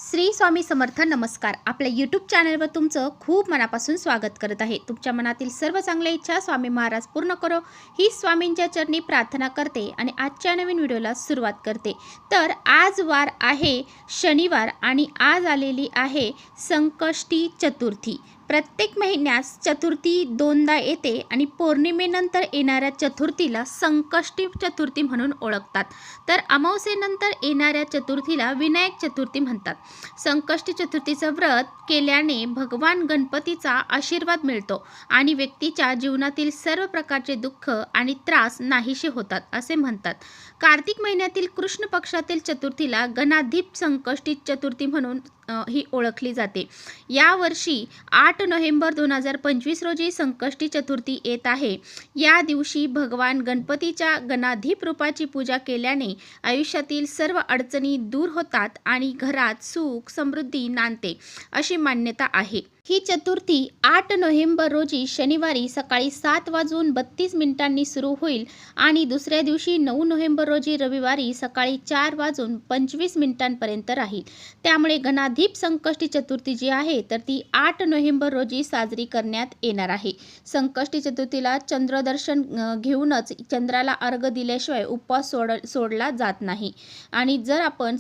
श्री स्वामी समर्थ. नमस्कार. आपल्या यूट्यूब चॅनलवर तुमचं खूप मनापासून स्वागत करत आहे. तुमच्या मनातील सर्व चांगल्या इच्छा स्वामी महाराज पूर्ण करो ही स्वामींच्या चरणी प्रार्थना करते आणि आजच्या नवीन व्हिडिओला सुरुवात करते. तर आज वार आहे शनिवार आणि आज आलेली आहे संकष्टी चतुर्थी. प्रत्येक महिन्यास चतुर्थी दोनदा येते आणि पौर्णिमेनंतर येणाऱ्या चतुर्थीला संकष्टी चतुर्थी म्हणून ओळखतात. तर अमावस्येनंतर येणाऱ्या चतुर्थीला विनायक चतुर्थी म्हणतात. संकष्टी चतुर्थीचं व्रत केल्याने भगवान गणपतीचा आशीर्वाद मिळतो आणि व्यक्तीच्या जीवनातील सर्व प्रकारचे दुःख आणि त्रास नाहीसे होतात असे म्हणतात. कार्तिक महिन्यातील कृष्ण पक्षातील चतुर्थीला गणाधीप संकष्टी चतुर्थी म्हणून ही ओळखली जाते. यावर्षी 8 नोव्हेंबर 2025 रोजी संकष्टी चतुर्थी येत आहे. या दिवशी भगवान गणपतीच्या गणाधीप रूपाची पूजा केल्याने आयुष्यातील सर्व अडचणी दूर होतात आणि घरात सुख समृद्धी नांदते अशी मान्यता आहे. ही चतुर्थी 8 नोव्हेंबर रोजी शनिवारी सकाळी 7:32 सुरू होईल आणि दुसऱ्या दिवशी 9 नोव्हेंबर रोजी रविवारी सकाळी 4:25 राहील. त्यामुळे गणाधीप संकष्टी चतुर्थी जी आहे तर ती 8 नोव्हेंबर रोजी साजरी करण्यात येणार आहे. संकष्टी चतुर्थीला चंद्रदर्शन घेऊनच चंद्राला अर्घ्य दिल्याशिवाय उपवास सोडला जात नाही आणि जर आपण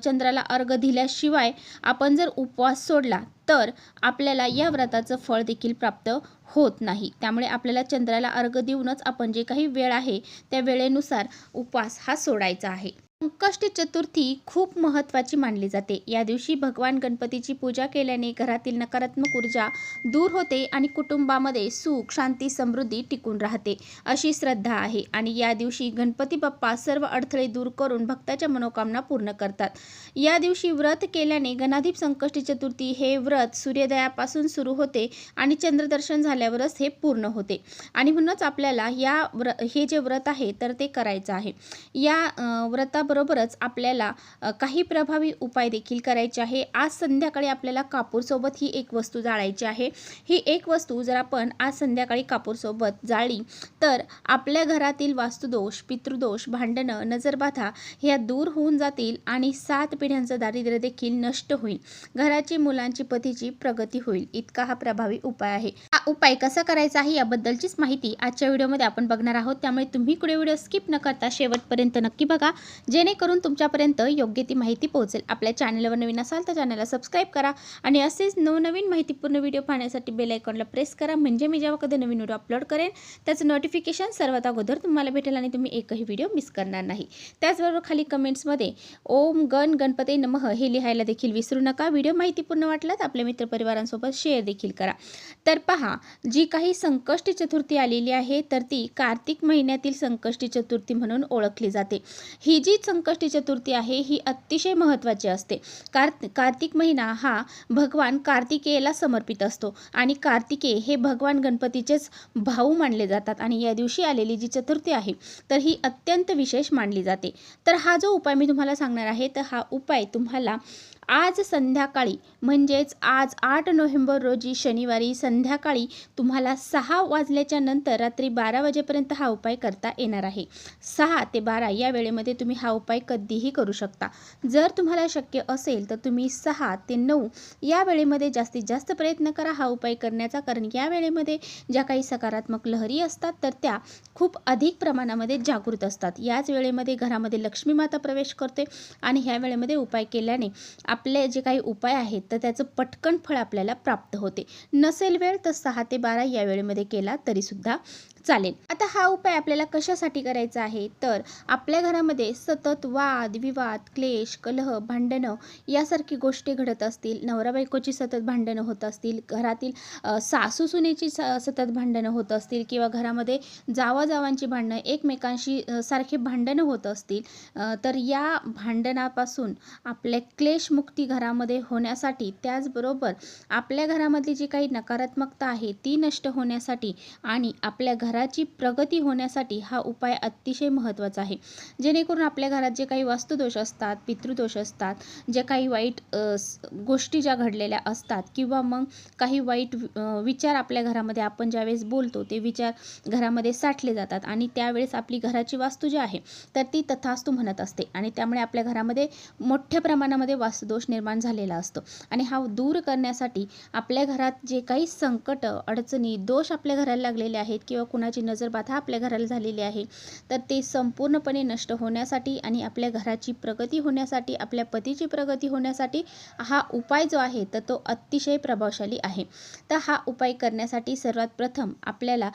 चंद्राला अर्घ्य दिल्याशिवाय आपण जर उपवास सोडला तर आपल्याला या व्रताचं फळ देखील प्राप्त होत नाही. त्यामुळे आपल्याला चंद्राला अर्घ्य देऊनच आपण जे काही वेळ आहे त्या वेळेनुसार उपवास हा सोडायचा आहे. संकष्टी चतुर्थी खूप महत्त्वाची मानली जाते. या दिवशी भगवान गणपतीची पूजा केल्याने घरातील नकारात्मक ऊर्जा दूर होते आणि कुटुंबामध्ये सुख शांती समृद्धी टिकून राहते अशी श्रद्धा आहे. आणि या दिवशी गणपती बाप्पा सर्व अडथळे दूर करून भक्ताच्या मनोकामना पूर्ण करतात. या दिवशी व्रत केल्याने गणाधीप संकष्टी चतुर्थी हे व्रत सूर्योदयापासून सुरू होते आणि चंद्रदर्शन झाल्यावरच हे पूर्ण होते आणि म्हणूनच आपल्याला हे जे व्रत आहे तर ते करायचं आहे. या व्रताबरोबरच आपल्याला काही प्रभावी उपाय देखील करायचे आहे. आज संध्याकाळी आपल्याला कापूरसोबत ही एक वस्तू जाळायची आहे. ही एक वस्तू जर आपण आज संध्याकाळी कापूरसोबत जाळली तर आपल्या घरातील वास्तुदोष पितृदोष भांडणं नजरबाधा ह्या दूर होऊन जातील आणि 7 पिढ्यांचं दारिद्र्य देखील नष्ट होईल. घराची मुलांची पतीची प्रगती होईल. इतका हा प्रभावी उपाय आहे. हा उपाय कसा करायचा आहे याबद्दलचीच माहिती आजच्या व्हिडिओमध्ये आपण बघणार आहोत. त्यामुळे तुम्ही कुठे व्हिडिओ स्किप न करता शेवटपर्यंत नक्की बघा जेणेकरून तुमच्यापर्यंत योग्य ती माहिती पोहोचेल. आपल्या चॅनलवर नवीन असाल तर चॅनलला सबस्क्राईब करा आणि असेच नवनवीन माहितीपूर्ण व्हिडिओ पाहण्यासाठी बेल आयकॉनला प्रेस करा म्हणजे मी जेव्हा कधी नवीन व्हिडिओ अपलोड करेन त्याचं नोटिफिकेशन सर्वात अगोदर तुम्हाला भेटेल आणि तुम्ही एकही व्हिडिओ मिस करणार नाही. त्याचबरोबर खाली कमेंट्समध्ये ओम गणपते नमः हे लिहायला देखील विसरू नका. व्हिडिओ माहितीपूर्ण वाटला तर आपल्या मित्रपरिवारांसोबत शेअर देखील करा. तर पहा, जी काही संकष्टी चतुर्थी आलेली आहे तर ती कार्तिक महिन्यातील संकष्टी चतुर्थी म्हणून ओळखली जाते. ही जी संकष्टी चतुर्थी आहे ही अतिशय महत्त्वाची असते. कार्तिक महिना हा भगवान कार्तिकेयला समर्पित असतो आणि कार्तिकेय हे भगवान गणपतीचेच भाऊ मानले जातात आणि या दिवशी आलेली जी चतुर्थी आहे तर ही अत्यंत विशेष मानली जाते. तर हा जो उपाय मी तुम्हाला सांगणार आहे तर हा उपाय तुम्हाला आज संध्याकाळी म्हणजेच आज 8 नोव्हेंबर रोजी शनिवारी संध्याकाळी तुम्हाला 6 वाजल्याच्या नंतर रात्री 12 वाजेपर्यंत हा उपाय करता येणार आहे. 6 ते 12 या वेळेमध्ये तुम्ही हा उपाय कधीही करू शकता. जर तुम्हाला शक्य असेल तर तुम्ही 6 ते 9 या वेळेमध्ये जास्तीत जास्त प्रयत्न करा हा उपाय करण्याचा. कारण या वेळेमध्ये ज्या काही सकारात्मक लहरी असतात तर त्या खूप अधिक प्रमाणामध्ये जागृत असतात. याच वेळेमध्ये घरामध्ये लक्ष्मी माता प्रवेश करते आणि ह्या वेळेमध्ये उपाय केल्याने आपले जे काही उपाय आहेत तर त्याचं पटकन फळ आपल्याला प्राप्त होते. नसेल वेळ तर 6 ते 12 या वेळेमध्ये केला तरीसुद्धा चालेल. आता हा उपाय आपल्याला कशासाठी करायचा आहे तर आपल्या घरामध्ये सतत वाद विवाद क्लेश कलह भांडणं यासारखी गोष्टी घडत असतील, नवरा बायकोची सतत भांडणं होत असतील, घरातील सासू सुनेची सतत भांडणं होत असतील किंवा घरामध्ये जावाजावांची भांडणं एकमेकांशी सारखे भांडणं होत असतील तर या भांडणापासून आपल्या क्लेशमुक्ती घरामध्ये होण्यासाठी त्याचबरोबर आपल्या घरामधली जी काही नकारात्मकता आहे ती नष्ट होण्यासाठी आणि आपल्या घराची प्रगती होण्यासाठी हा उपाय अतिशय महत्त्वाचा आहे. जेणेकरून आपल्या घरात जे काही वास्तुदोष असतात, पितृदोष असतात, जे काही वाईट गोष्टी ज्या घडलेल्या असतात किंवा मग काही वाईट विचार आपल्या घरामध्ये आपण ज्यावेळेस बोलतो ते विचार घरामध्ये साठले जातात आणि त्यावेळेस आपली घराची वास्तू जी आहे तर ती तथास्तु म्हणत असते आणि त्यामुळे आपल्या घरामध्ये मोठ्या प्रमाणामध्ये वास्तुदोष निर्माण झालेला असतो. आणि हा दूर करण्यासाठी आपल्या घरात जे काही संकट, अडचणी, दोष आपल्या घराला लागलेले आहेत किंवा कुणाची नजरबाधा आपल्या घराला झालेली आहे तर ते संपूर्णपणे नष्ट होण्यासाठी आणि आपल्या घराची प्रगती होण्यासाठी, आपल्या पतीची प्रगती होण्यासाठी हा उपाय जो आहे तर तो अतिशय प्रभावशाली आहे. तर हा उपाय करण्यासाठी सर्वात प्रथम आपल्याला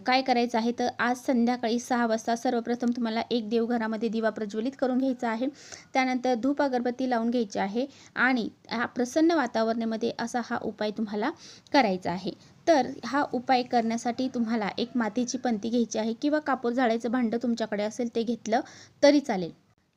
काय करायचं आहे तर आज संध्याकाळी 6 वाजता सर्वप्रथम तुम्हाला एक देवघरामध्ये दिवा प्रज्वलित करून घ्यायचा आहे. त्यानंतर धूप अगरबत्ती लावून घ्यायची आहे आणि हा प्रसन्न वातावरणामध्ये असा हा उपाय तुम्हाला करायचा आहे. तर हा उपाय करण्यासाठी तुम्हाला एक मातीची पंती घ्यायची आहे किंवा कापूर जाळायचं भांडं तुमच्याकडे असेल ते घेतलं तरी चालेल.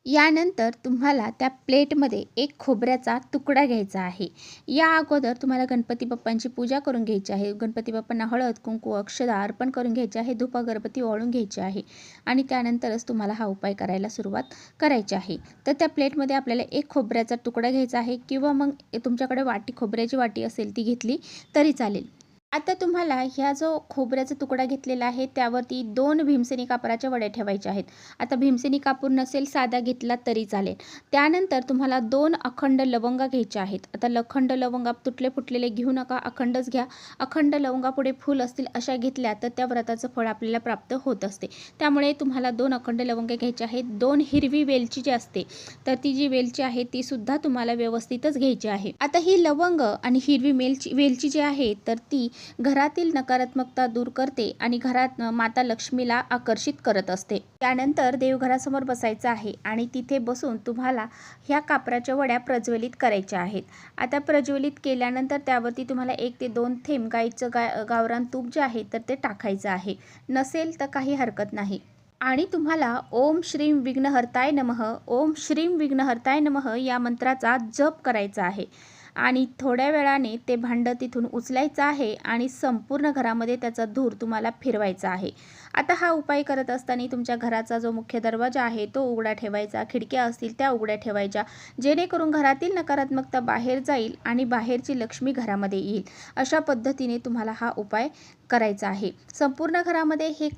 यानंतर तुम्हाला त्या प्लेटमध्ये एक खोबऱ्याचा तुकडा घ्यायचा आहे. या अगोदर तुम्हाला गणपती बाप्पांची पूजा करून घ्यायची आहे. गणपती बाप्पांना हळद, कुंकू, अक्षदा अर्पण करून घ्यायचे आहे. धूप अगरबत्ती ओवाळून घ्यायची आहे आणि त्यानंतरच तुम्हाला हा उपाय करायला सुरुवात करायची आहे. तर त्या प्लेटमध्ये आपल्याला एक खोबऱ्याचा तुकडा घ्यायचा आहे किंवा मग तुमच्याकडे खोबऱ्याची वाटी असेल ती घेतली तरी चालेल. आता तुम्हाला ह्या जो खोबऱ्याचा तुकडा घेतलेला आहे त्यावरती 2 भीमसेनी कापराच्या वड्या ठेवायच्या आहेत. आता भीमसेनी कापूर नसेल साधा घेतला तरी चालेल. त्यानंतर तुम्हाला 2 अखंड लवंगा घ्यायच्या आहेत. आता अखंड लवंगा तुटले फुटलेले घेऊ नका, अखंडच घ्या. अखंड लवंगापुढे फूल असतील अशा घेतल्या तर त्या व्रताचं फळ आपल्याला प्राप्त होत असते. त्यामुळे तुम्हाला 2 अखंड लवंगे घ्यायचे आहेत. 2 हिरवी वेलची जी असते तर ती जी वेलची आहे ती सुद्धा तुम्हाला व्यवस्थितच घ्यायची आहे. आता ही लवंग आणि हिरवी वेलची जी आहे तर ती घरातील नकारात्मकता दूर करते आणि घरात माता लक्ष्मीला आकर्षित करत असते. त्यानंतर देवघरासमोर बसायचं आहे आणि तिथे बसून तुम्हाला ह्या कापराच्या वड्या प्रज्वलित करायच्या आहेत. आता प्रज्वलित केल्यानंतर त्यावरती तुम्हाला 1 ते 2 थेंब गाईचं गावरान तूप जे आहे तर ते टाकायचं आहे. नसेल तर काही हरकत नाही. आणि तुम्हाला ओम श्रीम विघ्नहर्ताय नमः, ओम श्रीम विघ्नहर्ताय नमः या मंत्राचा जप करायचा आहे. आणि थोड्या वेळाने ते भांडं तिथून उचलायचं आहे आणि संपूर्ण घरामध्ये त्याचा धूर तुम्हाला फिरवायचा आहे. आता हा उपाय करत असताना तुमच्या घराचा जो मुख्य दरवाजा आहे तो उघडा ठेवायचा, खिडक्या असतील त्या उघड्या ठेवायच्या, जेणेकरून घरातील नकारात्मकता बाहेर जाईल आणि बाहेरची लक्ष्मी घरामध्ये येईल. अशा पद्धतीने तुम्हाला हा उपाय करायचा आहे. संपूर्ण घरामध्ये हे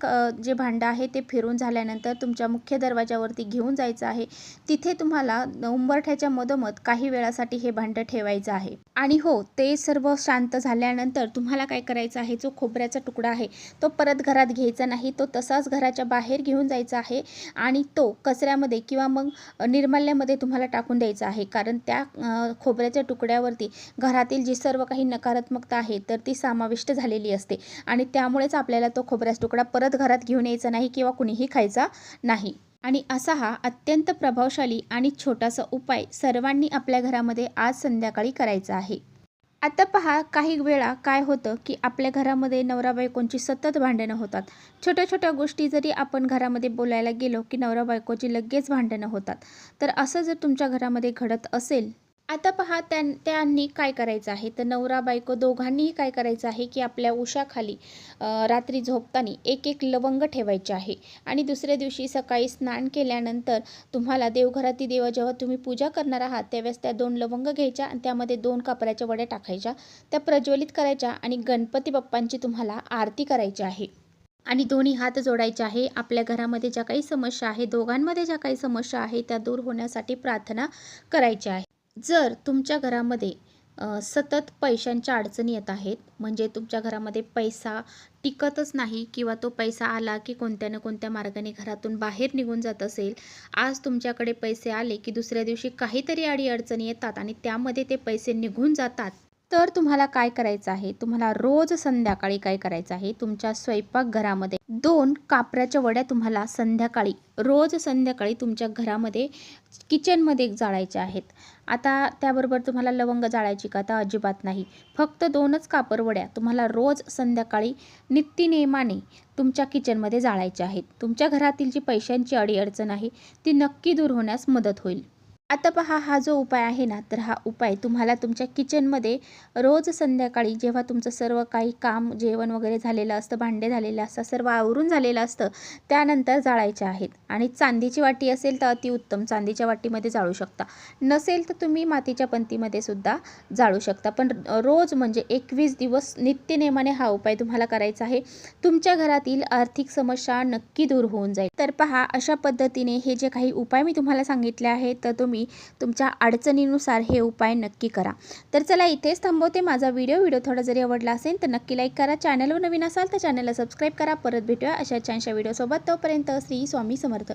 जे भांडं आहे ते फिरून झाल्यानंतर तुमच्या मुख्य दरवाजावरती घेऊन जायचं आहे. तिथे तुम्हाला उंबरठ्याच्या मधोमध काही वेळासाठी हे भांडं ठेवायचं आहे. आणि हो, ते सर्व शांत झाल्यानंतर तुम्हाला काय करायचं आहे, जो खोबऱ्याचा तुकडा आहे तो परत घरात घ्यायचा नाही, तो तसाच घराच्या बाहेर घेऊन जायचा आहे आणि तो कचऱ्यामध्ये किंवा मग निर्माल्यामध्ये तुम्हाला टाकून द्यायचा आहे. कारण त्या खोबऱ्याच्या तुकड्यावरती घरातील जी सर्व काही नकारात्मकता आहे तर ती समाविष्ट झालेली असते आणि त्यामुळेच आपल्याला तो खोबऱ्याचा तुकडा परत घरात घेऊन यायचा नाही किंवा कुणीही खायचा नाही. आणि असा हा अत्यंत प्रभावशाली आणि छोटासा उपाय सर्वांनी आपल्या घरामध्ये आज संध्याकाळी करायचा आहे. आता पहा, काही वेळा काय होतं की आपल्या घरामध्ये नवरा बायकोंची सतत भांडणं होतात. छोट्या छोट्या गोष्टी जरी आपण घरामध्ये बोलायला गेलो की नवरा बायकोची लगेच भांडणं होतात. तर असं जर तुमच्या घरामध्ये घडत असेल, आता पहा त्यांनी काय करायचं आहे तर नवरा बायको दोघांनीही काय करायचं आहे की आपल्या उशाखाली रात्री झोपताना एक लवंग ठेवायचे आहे आणि दुसऱ्या दिवशी सकाळी स्नान केल्यानंतर तुम्हाला देवघरातील देवा जेव्हा तुम्ही पूजा करणार आहात त्यावेळेस त्या 2 लवंग घ्यायच्या आणि त्यामध्ये 2 कापराच्या वड्या टाकायच्या, त्या प्रज्वलित करायच्या आणि गणपती बाप्पांची तुम्हाला आरती करायची आहे. आणि दोन्ही हात जोडायचे आहे. आपल्या घरामध्ये ज्या काही समस्या आहे, दोघांमध्ये ज्या काही समस्या आहे त्या दूर होण्यासाठी प्रार्थना करायची आहे. जर तुमच्या घरामध्ये सतत पैशांच्या अडचणी येत आहेत, म्हणजे तुमच्या घरामध्ये पैसा टिकतच नाही किंवा तो पैसा आला की कोणत्या ना कोणत्या मार्गाने घरातून बाहेर निघून जात असेल, आज तुमच्याकडे पैसे आले की दुसऱ्या दिवशी काहीतरी अडचणी येतात आणि त्यामध्ये ते पैसे निघून जातात, तर तुम्हाला काय करायचं आहे, तुम्हाला रोज संध्याकाळी काय करायचं आहे, तुमच्या स्वयंपाकघरामध्ये 2 कापराच्या वड्या तुम्हाला रोज संध्याकाळी तुमच्या घरामध्ये किचनमध्ये जाळायच्या आहेत. आता त्याबरोबर तुम्हाला लवंग जाळायची का? तर अजिबात नाही. फक्त 2च कापरवड्या तुम्हाला रोज संध्याकाळी नित्यनेमाने तुमच्या किचनमध्ये जाळायच्या आहेत. तुमच्या घरातील जी पैशांची अडीअडचण आहे ती नक्की दूर होण्यास मदत होईल. आता पहा, हा जो उपाय आहे ना, तर हा उपाय तुम्हाला तुमच्या किचनमध्ये रोज संध्याकाळी जेव्हा तुमचं सर्व काही काम, जेवण वगैरे झालेलं असतं, भांडे झालेले असतात, सर्व आवरून झालेलं असतं, त्यानंतर जाळायचे आहेत. आणि चांदीची वाटी असेल तर अतिउत्तम, चांदीच्या वाटीमध्ये जाळू शकता. नसेल तर तुम्ही मातीच्या पंतीमध्ये सुद्धा जाळू शकता. पण रोज म्हणजे 21 दिवस नित्यनेमाने हा उपाय तुम्हाला करायचा आहे. तुमच्या घरातील आर्थिक समस्या नक्की दूर होऊन जाईल. तर पहा, अशा पद्धतीने हे जे काही उपाय मी तुम्हाला सांगितले आहेत, तर तुम्ही तुमच्या अडचणीनुसार हे उपाय नक्की करा. तर चला, इथेच थांबवते माझा व्हिडिओ थोडा जरी आवडला असेल तर नक्की लाईक करा. चॅनलवर नवीन असाल तर चॅनलला सबस्क्राईब करा. परत भेटूया अशा छानशा व्हिडिओसोबत. तोपर्यंत श्री स्वामी समर्थ.